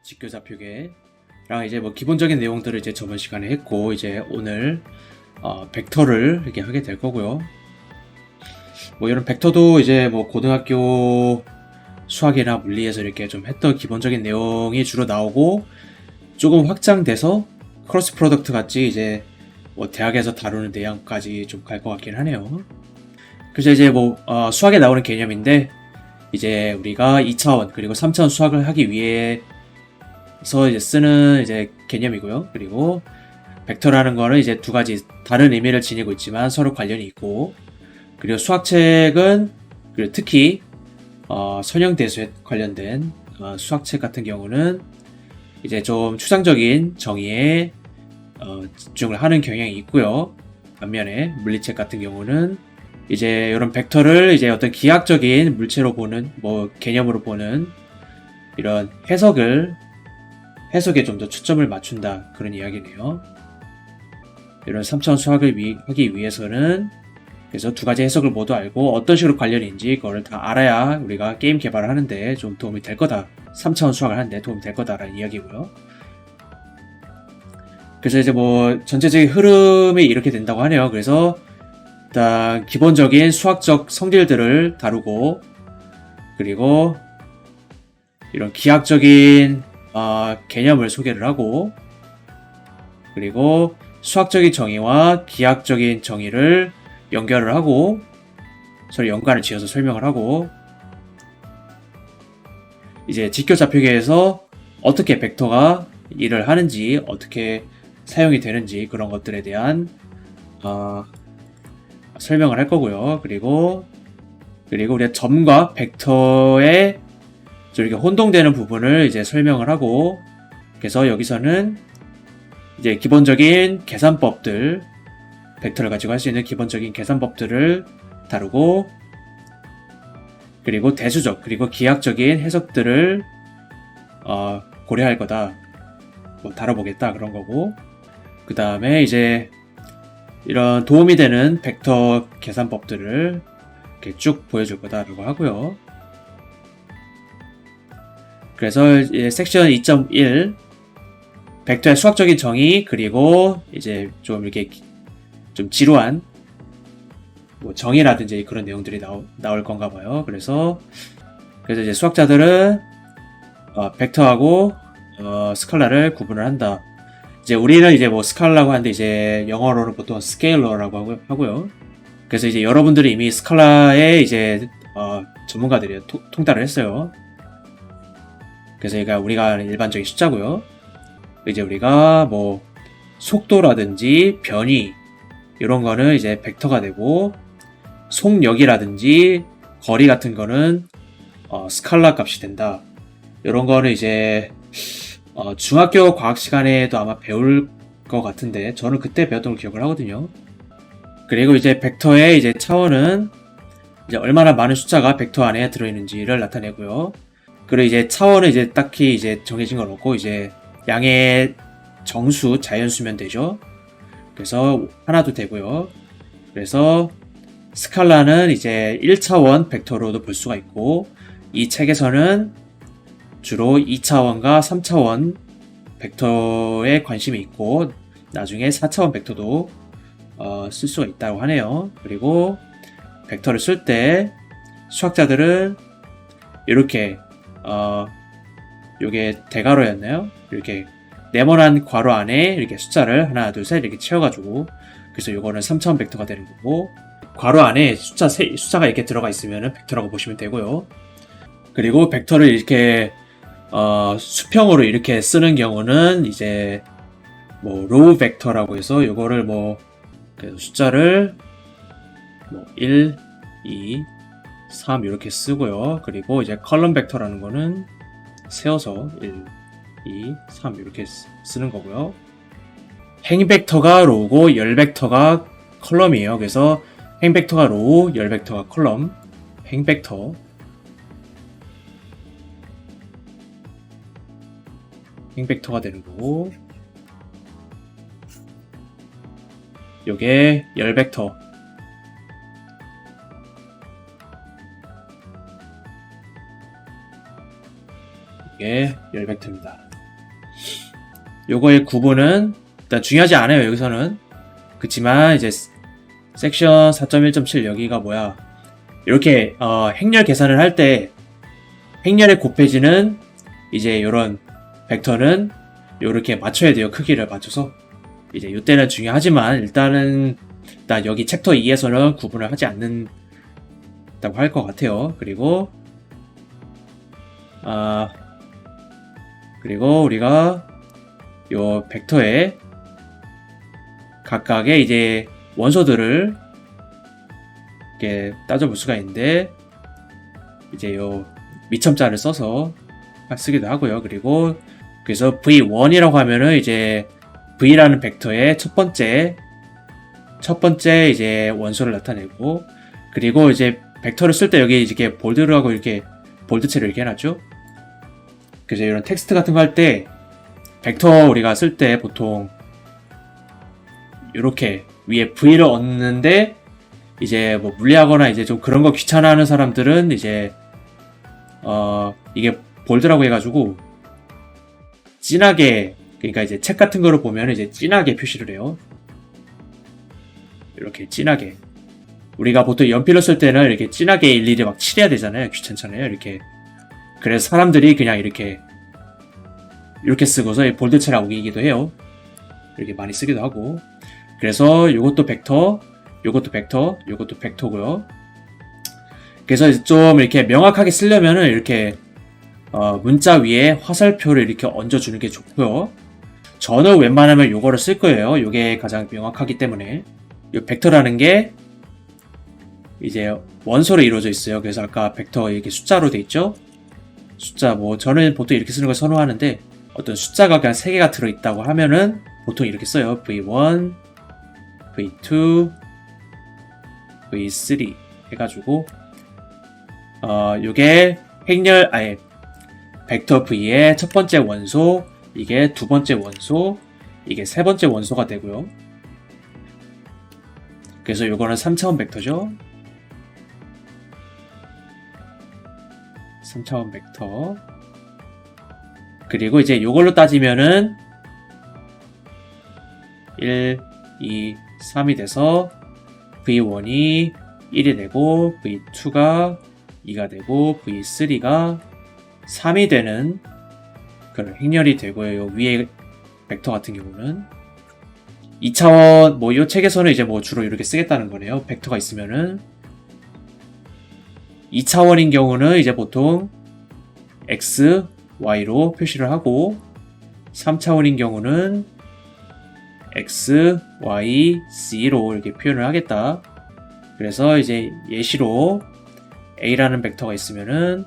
직교좌표계랑 이제 뭐 기본적인 내용들을 이제 저번 시간에 했고, 이제 오늘 벡터를 이렇게 하게 될 거고요. 뭐 이런 벡터도 이제 뭐 고등학교 수학이나 물리에서 이렇게 좀 했던 기본적인 내용이 주로 나오고, 조금 확장돼서 크로스 프로덕트 같이 이제 뭐 대학에서 다루는 내용까지 좀 갈 것 같긴 하네요. 그래서 이제 뭐 수학에 나오는 개념인데, 이제 우리가 2차원 그리고 3차원 수학을 하기 위해서 이제 쓰는 이제 개념이고요. 그리고 벡터라는 거는 이제 두 가지 다른 의미를 지니고 있지만 서로 관련이 있고, 그리고 수학책은, 그리고 특히 선형대수에 관련된 수학책 같은 경우는 이제 좀 추상적인 정의에 집중을 하는 경향이 있고요. 반면에 물리책 같은 경우는 이제 이런 벡터를 이제 어떤 기하학적인 물체로 보는, 뭐 개념으로 보는 이런 해석에 좀 더 초점을 맞춘다, 그런 이야기네요. 이런 3차원 수학을 하기 위해서는 그래서 두 가지 해석을 모두 알고 어떤 식으로 관련인지 그걸 다 알아야 우리가 게임 개발을 하는데 좀 도움이 될 거다. 3차원 수학을 하는데 도움이 될 거다라는 이야기고요. 그래서 이제 뭐 전체적인 흐름이 이렇게 된다고 하네요. 그래서 일단 기본적인 수학적 성질들을 다루고, 그리고 이런 기하학적인 개념을 소개를 하고, 그리고 수학적인 정의와 기하학적인 정의를 연결을 하고 서로 연관을 지어서 설명을 하고, 이제 직교좌표계에서 어떻게 벡터가 일을 하는지, 어떻게 사용이 되는지 그런 것들에 대한 설명을 할 거고요. 그리고 우리가 점과 벡터의 좀 이렇게 혼동되는 부분을 이제 설명을 하고, 그래서 여기서는 이제 기본적인 계산법들, 벡터를 가지고 할 수 있는 기본적인 계산법들을 다루고, 그리고 대수적 그리고 기하학적인 해석들을 고려할 거다, 뭐 다뤄보겠다, 그런 거고, 그 다음에 이제 이런 도움이 되는 벡터 계산법들을 이렇게 쭉 보여줄 거다라고 하고요. 그래서 이제 섹션 2.1 벡터의 수학적인 정의, 그리고 이제 좀 이렇게 좀 지루한 뭐 정의라든지 그런 내용들이 나올 건가 봐요. 그래서 이제 수학자들은 벡터하고 스칼라를 구분을 한다. 이제 우리는 이제 뭐 스칼라라고 하는데 이제 영어로는 보통 스케일러라고 하고요. 그래서 이제 여러분들이 이미 스칼라의 이제 전문가들이 통달을 했어요. 그래서 우리가 아는 일반적인 숫자고요. 이제 우리가 뭐 속도라든지 변이 이런 거는 이제 벡터가 되고, 속력이라든지 거리 같은 거는 스칼라 값이 된다. 이런 거는 이제 중학교 과학 시간에도 아마 배울 것 같은데, 저는 그때 배웠던 걸 기억을 하거든요. 그리고 이제 벡터의 이제 차원은 이제 얼마나 많은 숫자가 벡터 안에 들어있는지를 나타내고요. 그리고 이제 차원은 이제 딱히 이제 정해진 건 없고, 이제 양의 정수, 자연수면 되죠. 그래서 하나도 되고요. 그래서 스칼라는 이제 1차원 벡터로도 볼 수가 있고, 이 책에서는 주로 2차원과 3차원 벡터에 관심이 있고, 나중에 4차원 벡터도 쓸 수가 있다고 하네요. 그리고 벡터를 쓸 때 수학자들은 이렇게 요게 대괄호였나요? 이렇게 네모난 괄호 안에 이렇게 숫자를 하나, 둘, 셋 이렇게 채워가지고, 그래서 요거는 3차원 벡터가 되는 거고, 괄호 안에 숫자가 이렇게 들어가 있으면 벡터라고 보시면 되고요. 그리고 벡터를 이렇게 수평으로 이렇게 쓰는 경우는 이제 뭐 로우 벡터라고 해서 요거를 뭐 숫자를 뭐 1, 2, 3 이렇게 쓰고요. 그리고 이제 컬럼 벡터라는 거는 세워서 1, 2, 3 이렇게 쓰는 거고요. 행 벡터가 로우고 열 벡터가 컬럼이에요. 그래서 행 벡터가 로우, 열 벡터가 컬럼. 행 벡터 되는 거고, 요게 열 벡터, 이게 열 벡터입니다. 요거의 구분은 일단 중요하지 않아요, 여기서는. 그치만 이제 섹션 4.1.7 여기가 뭐야, 이렇게 행렬 계산을 할 때 행렬의 곱해지는 이제 요런 벡터는 요렇게 맞춰야 돼요. 크기를 맞춰서. 이제 이때는 중요하지만 일단 여기 챕터 2에서는 구분을 하지 않는다고 할 것 같아요. 그리고 우리가 요 벡터의 각각의 이제 원소들을 이렇게 따져볼 수가 있는데, 이제 요 미첨자를 써서 쓰기도 하고요. 그리고 그래서 V1이라고 하면은 이제 V라는 벡터의 첫 번째 이제 원소를 나타내고, 그리고 이제 벡터를 쓸 때 여기 이렇게 볼드하고 이렇게 볼드체를 이렇게 해놨죠. 그래서 이런 텍스트 같은 거 할 때 벡터 우리가 쓸 때 보통 이렇게 위에 V를 얹는데, 이제 뭐 물리하거나 이제 좀 그런 거 귀찮아하는 사람들은 이제 이게 볼드라고 해가지고 진하게, 그러니까 이제 책 같은 거를 보면 이제 진하게 표시를 해요. 이렇게 진하게. 우리가 보통 연필로 쓸 때는 이렇게 진하게 일일이 막 칠해야 되잖아요. 귀찮잖아요. 이렇게. 그래서 사람들이 그냥 이렇게 쓰고서 볼드체라고 얘기도 해요. 이렇게 많이 쓰기도 하고. 그래서 요것도 벡터, 요것도 벡터, 요것도 벡터고요. 그래서 좀 이렇게 명확하게 쓰려면은 이렇게 문자 위에 화살표를 이렇게 얹어주는 게 좋고요. 저는 웬만하면 요거를 쓸 거예요. 요게 가장 명확하기 때문에. 요 벡터라는 게 이제 원소로 이루어져 있어요. 그래서 아까 벡터 이렇게 숫자로 돼 있죠. 숫자, 뭐 저는 보통 이렇게 쓰는 걸 선호하는데, 어떤 숫자가 그냥 3개가 들어있다고 하면은 보통 이렇게 써요. V1, V2, V3 해가지고 요게 벡터 V의 첫 번째 원소, 이게 두 번째 원소, 이게 세 번째 원소가 되고요. 그래서 요거는 3차원 벡터죠. 3차원 벡터. 그리고 이제 요걸로 따지면은 1, 2, 3이 돼서 V1이 1이 되고, V2가 2가 되고, V3가 3이 되는 그런 행렬이 되고요. 요 위에 벡터 같은 경우는 2차원, 뭐 이 책에서는 이제 뭐 주로 이렇게 쓰겠다는 거네요. 벡터가 있으면은 2차원인 경우는 이제 보통 X, Y로 표시를 하고, 3차원인 경우는 X, Y, Z로 이렇게 표현을 하겠다. 그래서 이제 예시로 A라는 벡터가 있으면은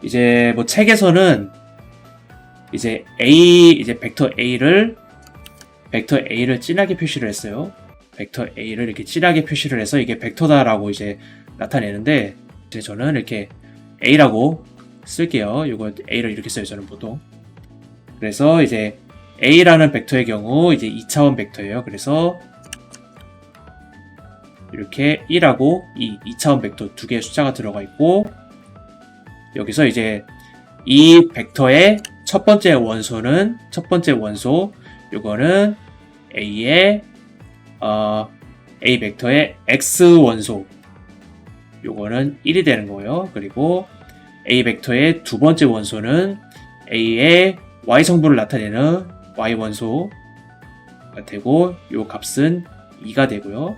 이제 뭐 책에서는 이제 벡터 A를 진하게 표시를 했어요. 벡터 A를 이렇게 진하게 표시를 해서 이게 벡터다라고 이제 나타내는데, 이제 저는 이렇게 A라고 쓸게요. 이거 A를 이렇게 써요, 저는 보통. 그래서 이제 A라는 벡터의 경우 이제 2차원 벡터예요. 그래서 이렇게 1하고 2차원 벡터 두 개의 숫자가 들어가 있고, 여기서 이제 이 벡터의 첫 번째 원소, 요거는 A의 A 벡터의 X 원소, 요거는 1이 되는 거예요. 그리고 A 벡터의 두 번째 원소는 A의 Y 성분을 나타내는 Y 원소가 되고, 요 값은 2가 되고요.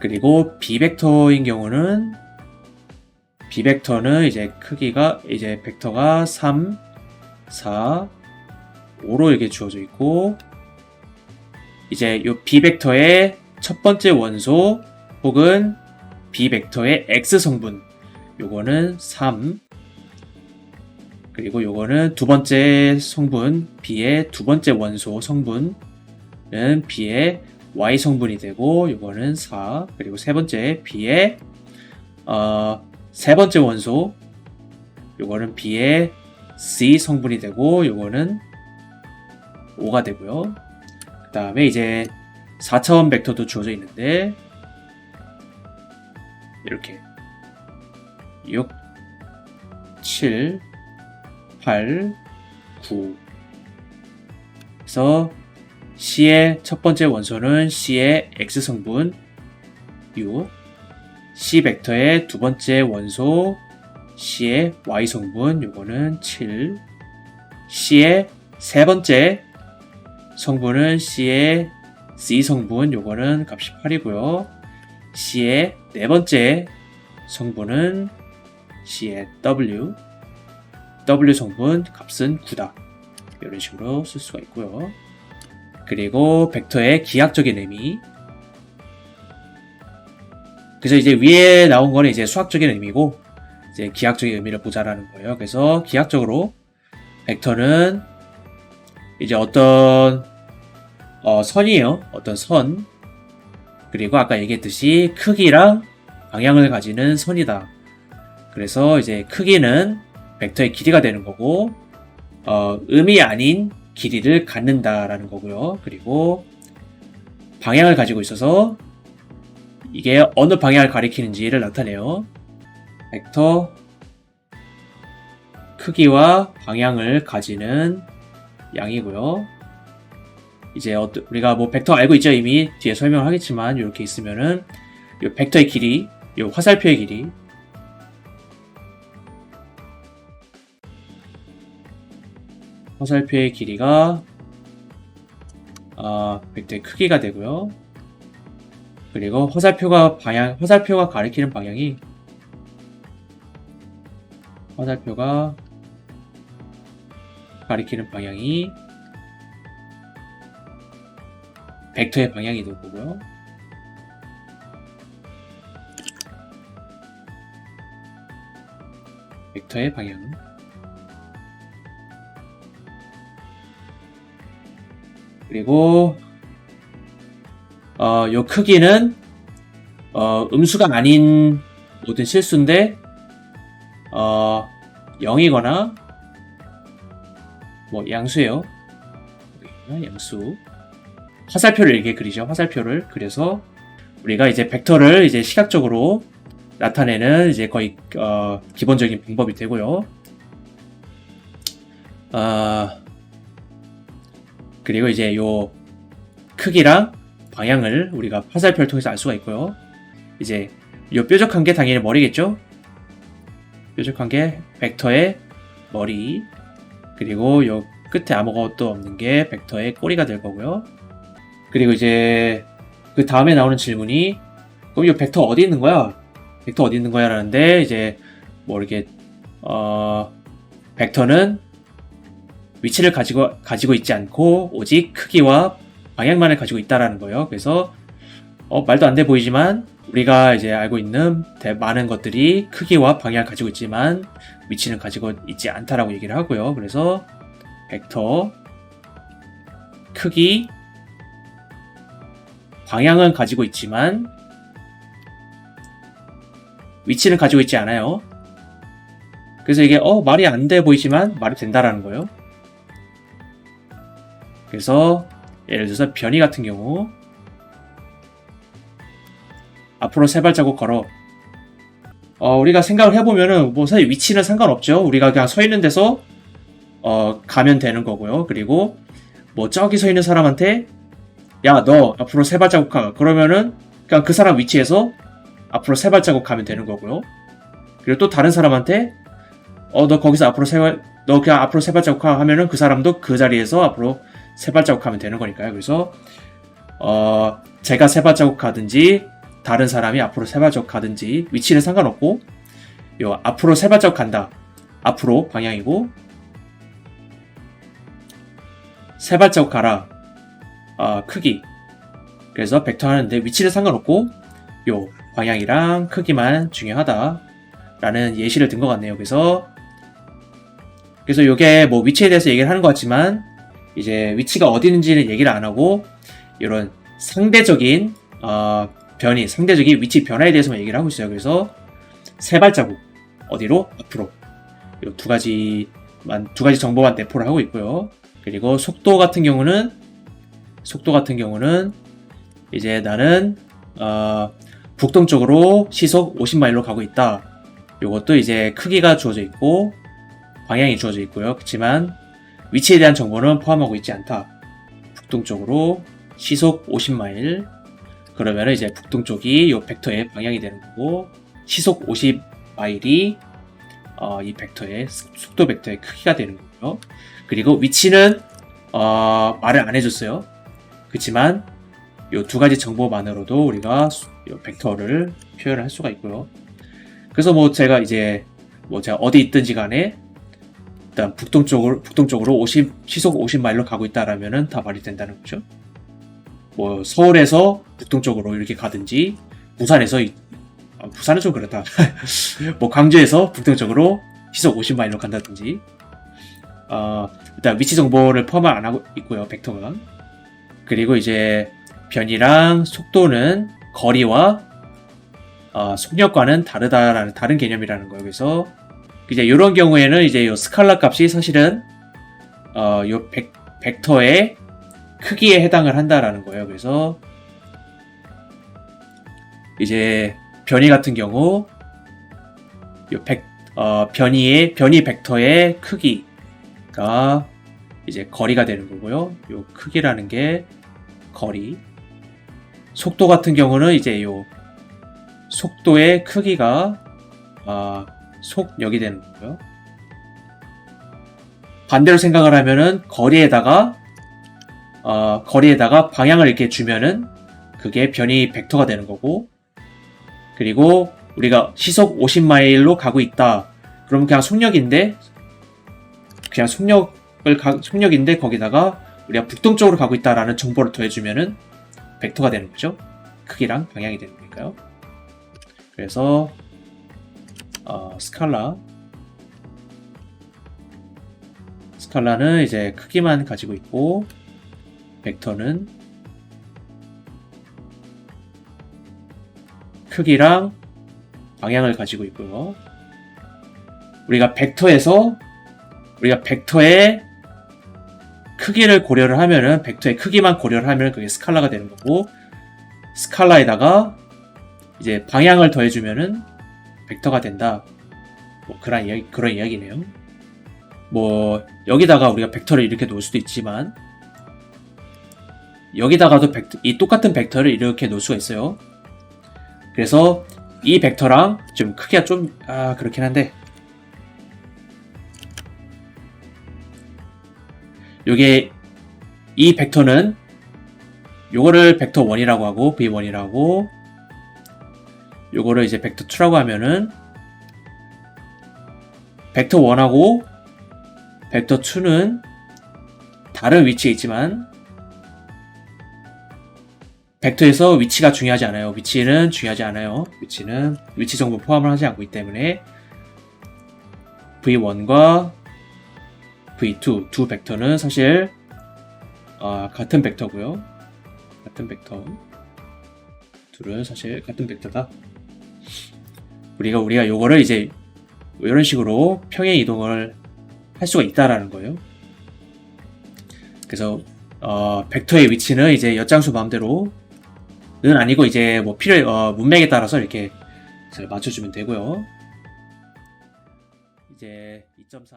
그리고 B 벡터인 경우는 이제 크기가 이제 벡터가 3, 4, 5로 이렇게 주어져 있고, 이제 요 B 벡터의 첫 번째 원소 혹은 B 벡터의 X 성분, 요거는 3, 그리고 요거는 두 번째 성분, B의 두 번째 원소 성분은 B의 Y 성분이 되고, 요거는 4, 그리고 세 번째 B의 세 번째 원소, 요거는 B의 C 성분이 되고, 요거는 5가 되고요. 그 다음에 이제 4차원 벡터도 주어져 있는데, 이렇게 6, 7, 8, 9. 그래서 C의 첫 번째 원소는 C의 X 성분 6, C 벡터의 두 번째 원소 C의 Y 성분 요거는 7, C의 세 번째 성분은 C의 C 성분 요거는 값이 8이고요. C의 네 번째 성분은 C의 W 성분 값은 9다. 이런 식으로 쓸 수가 있고요. 그리고 벡터의 기하학적인 의미. 그래서 이제 위에 나온 거는 이제 수학적인 의미고 이제 기하학적인 의미를 보자라는 거예요. 그래서 기하학적으로 벡터는 이제 어떤 선이에요. 어떤 선. 그리고 아까 얘기했듯이 크기랑 방향을 가지는 선이다. 그래서 이제 크기는 벡터의 길이가 되는 거고 음이 아닌 길이를 갖는다라는 거고요. 그리고 방향을 가지고 있어서 이게 어느 방향을 가리키는지를 나타내요. 벡터 크기와 방향을 가지는 양이고요. 이제 우리가 뭐 벡터 알고 있죠? 이미 뒤에 설명을 하겠지만 이렇게 있으면은 이 벡터의 길이, 이 화살표의 길이 화살표의 길이가 벡터의 크기가 되고요. 그리고 화살표가 가리키는 방향이 벡터의 방향이 될 거고요. 벡터의 방향은 그리고 요 크기는 음수가 아닌 모든 실수인데 0이거나 뭐 양수예요. 양수. 화살표를 이렇게 그리죠. 화살표를 그려서 우리가 이제 벡터를 이제 시각적으로 나타내는 이제 거의 기본적인 방법이 되고요. 그리고 이제 요 크기랑 방향을 우리가 화살표를 통해서 알 수가 있고요. 이제 요 뾰족한 게 당연히 머리겠죠. 뾰족한 게 벡터의 머리. 그리고 요 끝에 아무것도 없는 게 벡터의 꼬리가 될 거고요. 그리고 이제 그 다음에 나오는 질문이 그럼 이 벡터 어디 있는 거야? 벡터 어디 있는 거야? 라는데 이제 뭐 이렇게 벡터는 위치를 가지고 있지 않고 오직 크기와 방향만을 가지고 있다라는 거예요. 그래서 말도 안 돼 보이지만 우리가 이제 알고 있는 많은 것들이 크기와 방향을 가지고 있지만 위치는 가지고 있지 않다라고 얘기를 하고요. 그래서 벡터 크기 방향은 가지고 있지만 위치는 가지고 있지 않아요. 그래서 이게 말이 안 돼 보이지만 말이 된다라는 거예요. 그래서 예를 들어서 변이 같은 경우 앞으로 세 발자국 걸어. 우리가 생각을 해보면은 뭐 사실 위치는 상관없죠. 우리가 그냥 서 있는 데서 가면 되는 거고요. 그리고 뭐 저기 서 있는 사람한테 야, 너 앞으로 세 발자국 가. 그러면은 그냥 그 사람 위치에서 앞으로 세 발자국 가면 되는 거고요. 그리고 또 다른 사람한테 너 거기서 너 그냥 앞으로 세 발자국 가 하면은 그 사람도 그 자리에서 앞으로 세 발자국 가면 되는 거니까요. 그래서 제가 세 발자국 가든지 다른 사람이 앞으로 세 발자국 가든지 위치는 상관없고 요 앞으로 세 발자국 간다. 앞으로 방향이고 세 발자국 가라. 크기. 그래서 벡터 하는데 위치는 상관없고 요 방향이랑 크기만 중요하다 라는 예시를 든 것 같네요. 그래서 요게 뭐 위치에 대해서 얘기를 하는 것 같지만 이제 위치가 어디 있는지는 얘기를 안 하고 이런 상대적인 변이, 상대적인 위치 변화에 대해서만 얘기를 하고 있어요. 그래서 세 발자국 어디로? 앞으로. 이 두 가지 정보만 내포를 하고 있고요. 그리고 속도 같은 경우는 이제 나는 북동쪽으로 시속 50마일로 가고 있다. 요것도 이제 크기가 주어져 있고 방향이 주어져 있고요. 그렇지만 위치에 대한 정보는 포함하고 있지 않다. 북동쪽으로 시속 50마일. 그러면 이제 북동쪽이 이 벡터의 방향이 되는 거고, 시속 50마일이 이 벡터의 속도 벡터의 크기가 되는 거고요. 그리고 위치는 말을 안 해줬어요. 그렇지만 이 두 가지 정보만으로도 우리가 이 벡터를 표현을 할 수가 있고요. 그래서 뭐 제가 어디 있든지 간에 일단 북동쪽으로 시속 50마일로 가고 있다라면은 다 말이 된다는 거죠. 뭐 서울에서 북동쪽으로 이렇게 가든지, 부산은 좀 그렇다. 뭐 광주에서 북동쪽으로 시속 50마일로 간다든지, 일단 위치 정보를 포함을 안 하고 있고요, 벡터가. 그리고 이제 변이랑 속도는 거리와 속력과는 다른 개념이라는 거예요. 그래서 이제 이런 경우에는 이제 이 스칼라 값이 사실은 이 벡터의 크기에 해당을 한다라는 거예요. 그래서 이제 변이 같은 경우 변이 벡터의 크기가 이제 거리가 되는 거고요. 요 크기라는 게 거리. 속도 같은 경우는 이제 요 속도의 크기가 속력이 되는 거고요. 반대로 생각을 하면은 거리에다가 방향을 이렇게 주면은 그게 변이 벡터가 되는 거고, 그리고 우리가 시속 50마일로 가고 있다. 그러면 그냥 속력인데 거기다가 우리가 북동쪽으로 가고 있다라는 정보를 더해주면은 벡터가 되는 거죠. 크기랑 방향이 되는 거니까요. 그래서 스칼라는 이제 크기만 가지고 있고, 벡터는 크기랑 방향을 가지고 있고요. 우리가 벡터의 크기를 고려를 하면은, 벡터의 크기만 고려를 하면 그게 스칼라가 되는 거고, 스칼라에다가 이제 방향을 더해주면은 벡터가 된다. 뭐 그런 이야기네요. 뭐 여기다가 우리가 벡터를 이렇게 놓을 수도 있지만, 여기다가도 이 똑같은 벡터를 이렇게 놓을 수가 있어요. 그래서 이 벡터랑 좀 크기가 좀 그렇긴 한데, 이 벡터는 요거를 벡터 1이라고 하고 v1이라고, 요거를 이제 벡터 2라고 하면은 벡터 1하고 벡터 2는 다른 위치에 있지만 벡터에서 위치가 중요하지 않아요. 위치는 중요하지 않아요. 위치 정보 포함을 하지 않고 있기 때문에 v1과 v2 두 벡터는 사실 같은 벡터고요. 같은 벡터. 둘은 사실 같은 벡터다. 우리가 요거를 이제 이런 식으로 평행 이동을 할 수가 있다라는 거예요. 그래서 벡터의 위치는 이제 엿장수 마음대로는 아니고, 이제 뭐 문맥에 따라서 이렇게 잘 맞춰주면 되고요. 이제 2.3